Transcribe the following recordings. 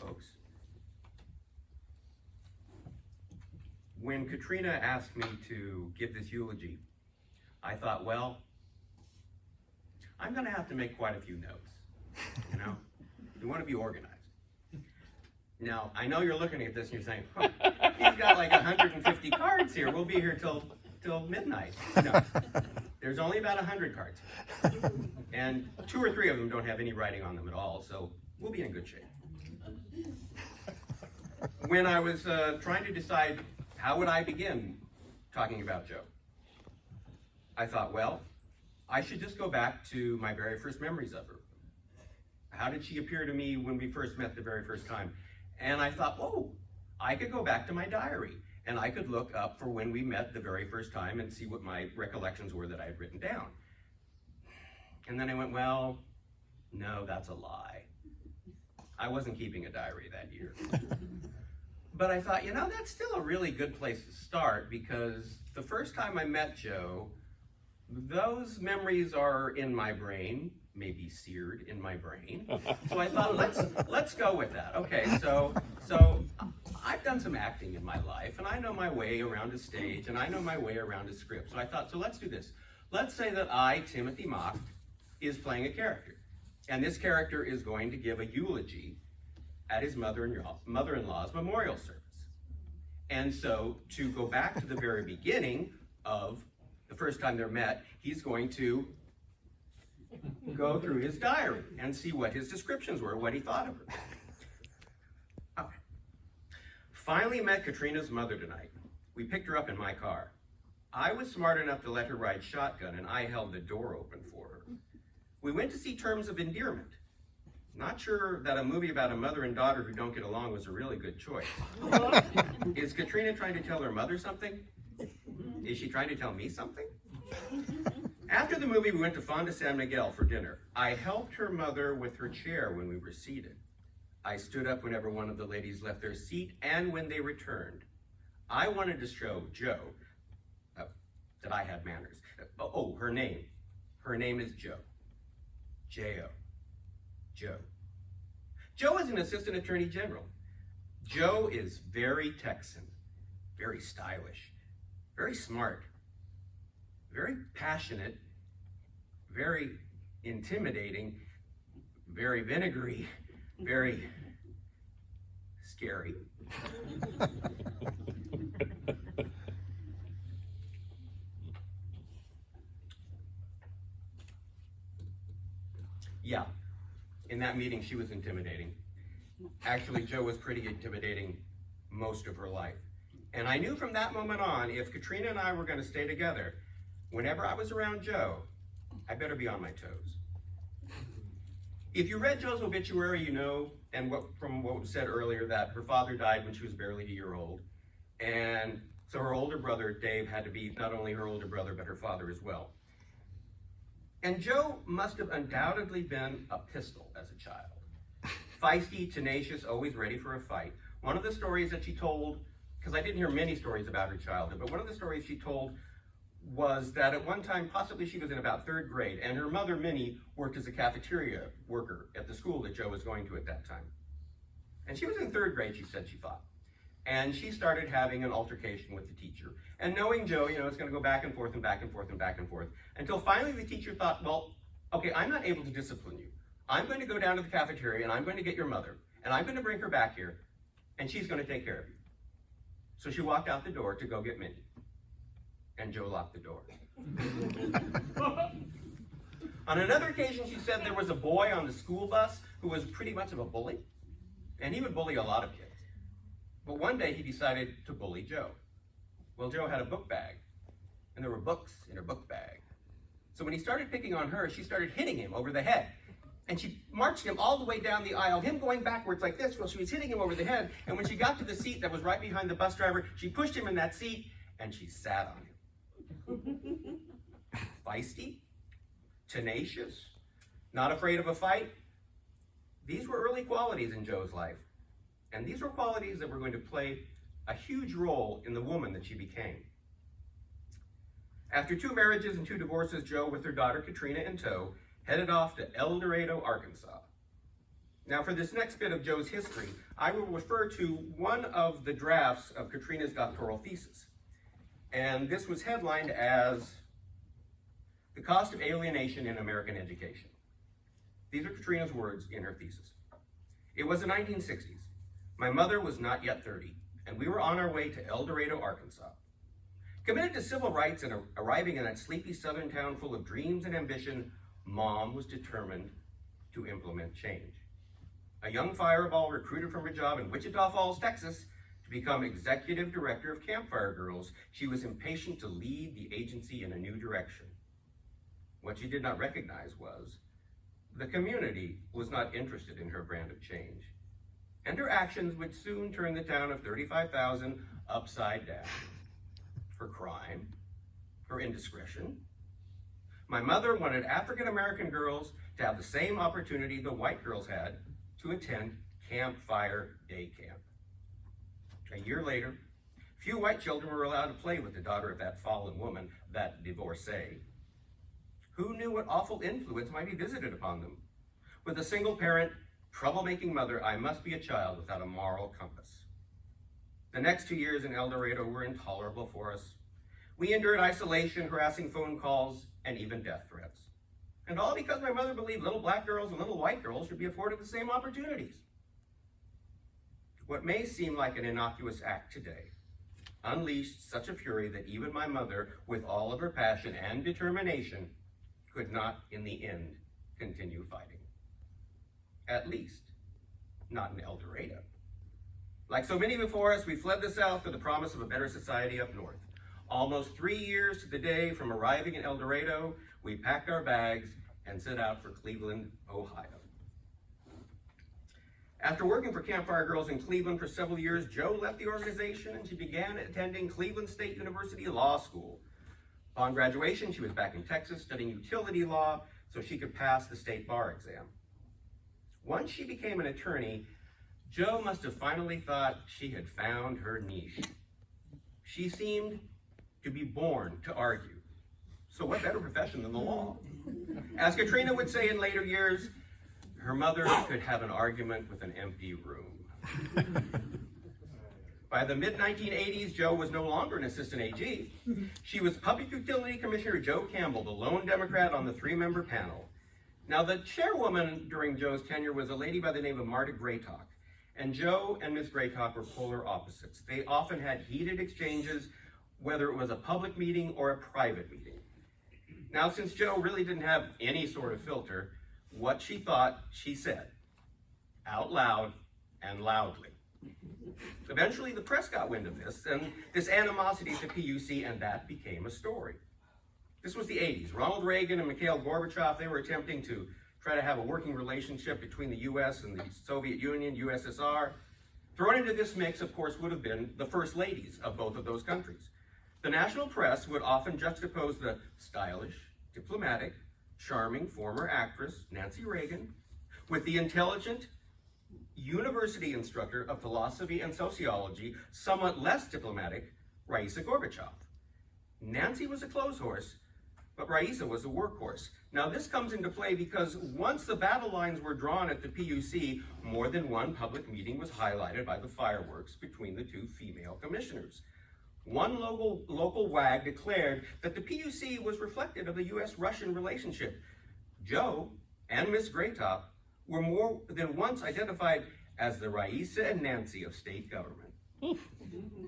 folks. When Katrina asked me to give this eulogy, I thought, well, I'm going to have to make quite a few notes, you know? We want to be organized. Now, I know you're looking at this and you're saying, oh, he's got like 150 cards here. We'll be here till midnight. No, there's only about 100 cards here. And 2 or 3 of them don't have any writing on them at all, so we'll be in good shape. When I was trying to decide how would I begin talking about Jo, I thought, well, I should just go back to my very first memories of her. How did she appear to me when we first met the very first time? And I thought, oh, I could go back to my diary and I could look up for when we met the very first time and see what my recollections were that I had written down. And then I went, well, no, that's a lie. I wasn't keeping a diary that year. But I thought, you know, that's still a really good place to start, because the first time I met Jo, those memories are in my brain, maybe seared in my brain. So I thought, let's go with that. Okay, so I've done some acting in my life, and I know my way around a stage, and I know my way around a script. So I thought, so let's do this. Let's say that I, Timothy Macht, is playing a character, and this character is going to give a eulogy at his mother-in-law's memorial service. And so, to go back to the very beginning of the first time they're met, he's going to go through his diary and see what his descriptions were, what he thought of her. Okay. Finally met Katrina's mother tonight. We picked her up in my car. I was smart enough to let her ride shotgun, and I held the door open for her. We went to see Terms of Endearment. Not sure that a movie about a mother and daughter who don't get along was a really good choice. Is Katrina trying to tell her mother something? Is she trying to tell me something? After the movie, we went to Fonda San Miguel for dinner. I helped her mother with her chair when we were seated. I stood up whenever one of the ladies left their seat and when they returned. I wanted to show Jo that I had manners. Oh, her name. Her name is Jo. J-O. Jo. Jo is an assistant attorney general. Jo is very Texan, very stylish, very smart, very passionate, very intimidating, very vinegary, very scary. Yeah. In that meeting, she was intimidating. Actually, Jo was pretty intimidating most of her life. And I knew from that moment on, if Katrina and I were going to stay together, whenever I was around Jo, I better be on my toes. If you read Jo's obituary, you know, and from what was said earlier, that her father died when she was barely a year old. And so her older brother, Dave, had to be not only her older brother, but her father as well. And Jo must have undoubtedly been a pistol as a child. Feisty, tenacious, always ready for a fight. One of the stories that she told, because I didn't hear many stories about her childhood, but one of the stories she told was that at one time, possibly she was in about 3rd grade, and her mother, Minnie, worked as a cafeteria worker at the school that Jo was going to at that time. And she was in 3rd grade, she said she thought. And she started having an altercation with the teacher. And knowing Jo, you know, it's going to go back and forth and back and forth and back and forth, until finally the teacher thought, well, okay, I'm not able to discipline you. I'm going to go down to the cafeteria and I'm going to get your mother, and I'm going to bring her back here, and she's going to take care of you. So she walked out the door to go get Minnie. And Jo locked the door. On another occasion, she said there was a boy on the school bus who was pretty much of a bully, and he would bully a lot of kids. But one day he decided to bully Jo. Well, Jo had a book bag, and there were books in her book bag. So when he started picking on her, she started hitting him over the head. And she marched him all the way down the aisle, him going backwards like this while she was hitting him over the head. And when she got to the seat that was right behind the bus driver, she pushed him in that seat, and she sat on him. Feisty, tenacious, not afraid of a fight. These were early qualities in Jo's life. And these were qualities that were going to play a huge role in the woman that she became. After 2 marriages and 2 divorces, Jo, with her daughter Katrina in tow, headed off to El Dorado, Arkansas. Now for this next bit of Joe's history, I will refer to one of the drafts of Katrina's doctoral thesis. And this was headlined as "The Cost of Alienation in American Education." These are Katrina's words in her thesis. "It was the 1960s. My mother was not yet 30, and we were on our way to El Dorado, Arkansas. Committed to civil rights and arriving in that sleepy southern town full of dreams and ambition, Mom was determined to implement change. A young fireball recruited from a job in Wichita Falls, Texas, to become executive director of Campfire Girls, she was impatient to lead the agency in a new direction. What she did not recognize was the community was not interested in her brand of change, and her actions would soon turn the town of 35,000 upside down. Her crime, her indiscretion. My mother wanted African American girls to have the same opportunity the white girls had to attend Campfire Day Camp. A year later, few white children were allowed to play with the daughter of that fallen woman, that divorcee. Who knew what awful influence might be visited upon them? With a single parent, troublemaking mother, I must be a child without a moral compass. The next 2 years in El Dorado were intolerable for us. We endured isolation, harassing phone calls, and even death threats. And all because my mother believed little black girls and little white girls should be afforded the same opportunities. What may seem like an innocuous act today unleashed such a fury that even my mother, with all of her passion and determination, could not, in the end, continue fighting. At least, not in El Dorado. Like so many before us, we fled the South for the promise of a better society up north. Almost 3 years to the day from arriving in El Dorado, we packed our bags and set out for Cleveland, Ohio. After working for Campfire Girls in Cleveland for several years, Jo left the organization and she began attending Cleveland State University Law School. Upon graduation, she was back in Texas studying utility law so she could pass the state bar exam. Once she became an attorney, Jo must have finally thought she had found her niche. She seemed to be born to argue. So what better profession than the law? As Katrina would say in later years, her mother could have an argument with an empty room. By the mid-1980s, Jo was no longer an assistant AG. She was Public Utility Commissioner Jo Campbell, the lone Democrat on the 3-member panel. Now, the chairwoman during Jo's tenure was a lady by the name of Marta Graytalk, and Jo and Ms. Graytalk were polar opposites. They often had heated exchanges, whether it was a public meeting or a private meeting. Now, since Jo really didn't have any sort of filter, what she thought, she said, out loud and loudly. Eventually, the press got wind of this, and this animosity to PUC, and that became a story. This was the 80s. Ronald Reagan and Mikhail Gorbachev, they were attempting to try to have a working relationship between the US and the Soviet Union, USSR. Thrown into this mix, of course, would have been the first ladies of both of those countries. The national press would often juxtapose the stylish, diplomatic, charming former actress, Nancy Reagan, with the intelligent university instructor of philosophy and sociology, somewhat less diplomatic, Raisa Gorbachev. Nancy was a clothes horse, but Raisa was a workhorse. Now this comes into play because once the battle lines were drawn at the PUC, more than one public meeting was highlighted by the fireworks between the two female commissioners. One local wag declared that the PUC was reflective of the US-Russian relationship. Jo and Ms. Graytop were more than once identified as the Raisa and Nancy of state government.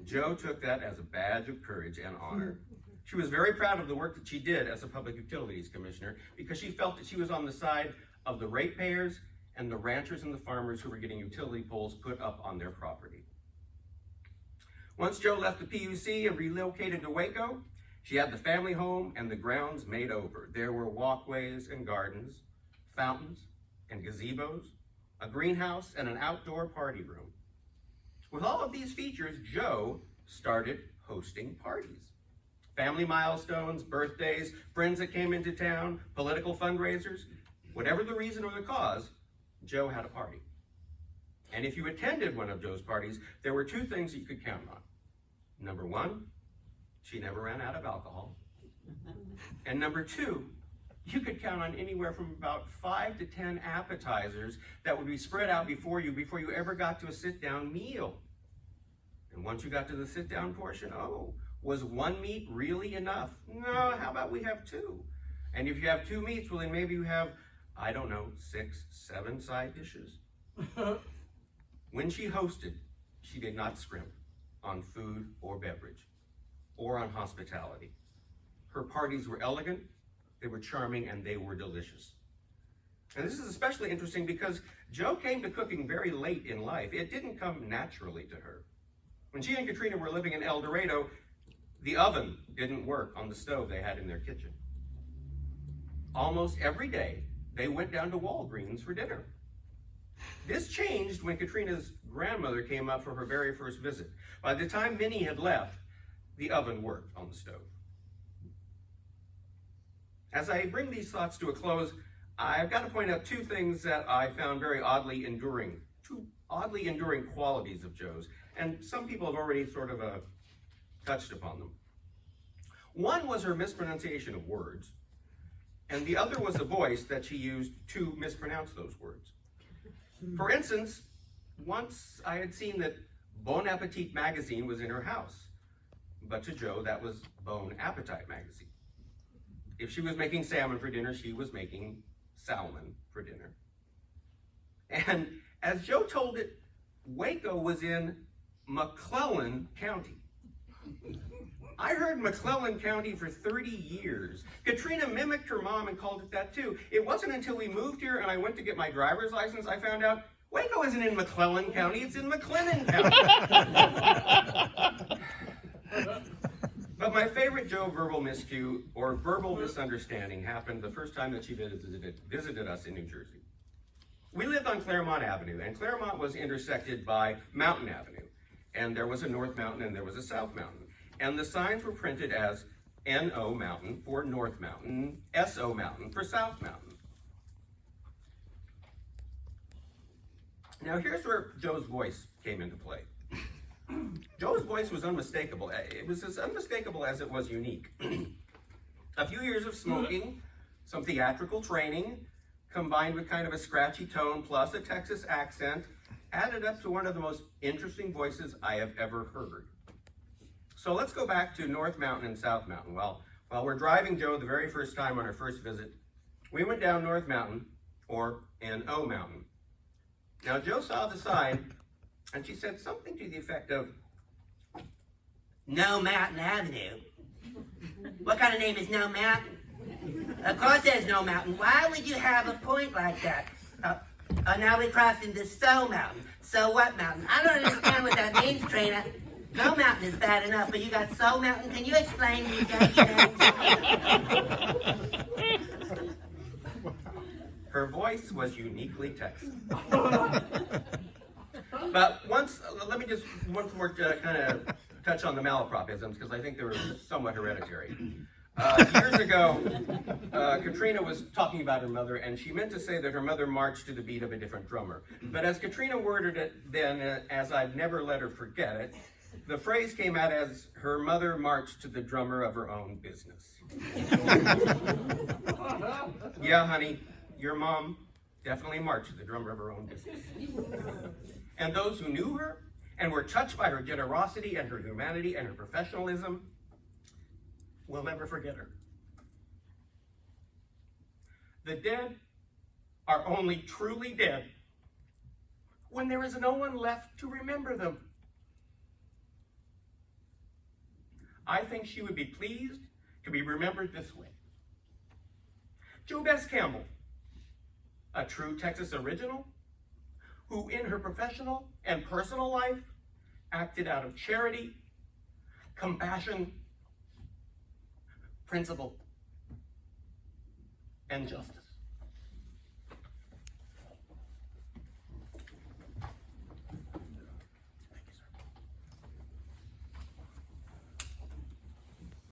Jo took that as a badge of courage and honor. She was very proud of the work that she did as a Public Utilities Commissioner because she felt that she was on the side of the ratepayers and the ranchers and the farmers who were getting utility poles put up on their property. Once Jo left the PUC and relocated to Waco, she had the family home and the grounds made over. There were walkways and gardens, fountains and gazebos, a greenhouse, and an outdoor party room. With all of these features, Jo started hosting parties. Family milestones, birthdays, friends that came into town, political fundraisers, whatever the reason or the cause, Jo had a party. And if you attended one of Jo's parties, there were two things that you could count on. Number one, she never ran out of alcohol. And number two, you could count on anywhere from about 5 to 10 appetizers that would be spread out before you ever got to a sit-down meal. And once you got to the sit-down portion, oh, was one meat really enough? No, how about we have 2? And if you have 2 meats, well, then maybe you have, I don't know, 6, 7 side dishes. When she hosted, she did not scrimp on food or beverage or on hospitality. Her parties were elegant, they were charming, and they were delicious. And this is especially interesting because Jo came to cooking very late in life. It didn't come naturally to her. When she and Katrina were living in El Dorado, the oven didn't work on the stove they had in their kitchen. Almost every day, they went down to Walgreens for dinner. This changed when Katrina's grandmother came up for her very first visit. By the time Minnie had left, the oven worked on the stove. As I bring these thoughts to a close, I've got to point out 2 things that I found very oddly enduring, 2 oddly enduring qualities of Jo's, and some people have already sort of touched upon them. One was her mispronunciation of words, and the other was a voice that she used to mispronounce those words. For instance, once I had seen that Bon Appetit magazine was in her house, but to Jo, that was Bon Appetite magazine. If she was making salmon for dinner, she was making salmon for dinner. And as Jo told it, Waco was in McClellan County. I heard McClellan County for 30 years. Katrina mimicked her mom and called it that too. It wasn't until we moved here and I went to get my driver's license I found out Waco isn't in McClellan County, it's in McLennan County. But my favorite Jo verbal miscue or verbal misunderstanding happened the first time that she visited us in New Jersey. We lived on Claremont Avenue, and Claremont was intersected by Mountain Avenue. And there was a North Mountain and there was a South Mountain. And the signs were printed as N-O Mountain for North Mountain, S-O Mountain for South Mountain. Now here's where Jo's voice came into play. Jo's voice was unmistakable. It was as unmistakable as it was unique. A few years of smoking, some theatrical training, combined with kind of a scratchy tone plus a Texas accent, added up to one of the most interesting voices I have ever heard. So let's go back to North Mountain and South Mountain. While we're driving Jo the very first time on her first visit, we went down North Mountain, or N-O Mountain. Now Jo saw the sign, and she said something to the effect of, No Mountain Avenue. What kind of name is No Mountain? Of course there's no mountain. Why would you have a point like that? Now we're crossing the So Mountain. So what mountain? I don't understand what that means, Trina. No mountain is bad enough, but you got So Mountain. Can you explain these names? Her voice was uniquely Texan. But let me just once more kind of touch on the malapropisms, because I think they were somewhat hereditary. Years ago, Katrina was talking about her mother, and she meant to say that her mother marched to the beat of a different drummer. But as Katrina worded it then, as I've never let her forget it, the phrase came out as her mother marched to the drummer of her own business. Yeah, honey, your mom definitely marched to the drummer of her own business. And those who knew her and were touched by her generosity and her humanity and her professionalism will never forget her. The dead are only truly dead when there is no one left to remember them. I think she would be pleased to be remembered this way. Jo Campbell, a true Texas original, who in her professional and personal life acted out of charity, compassion, principle, and justice.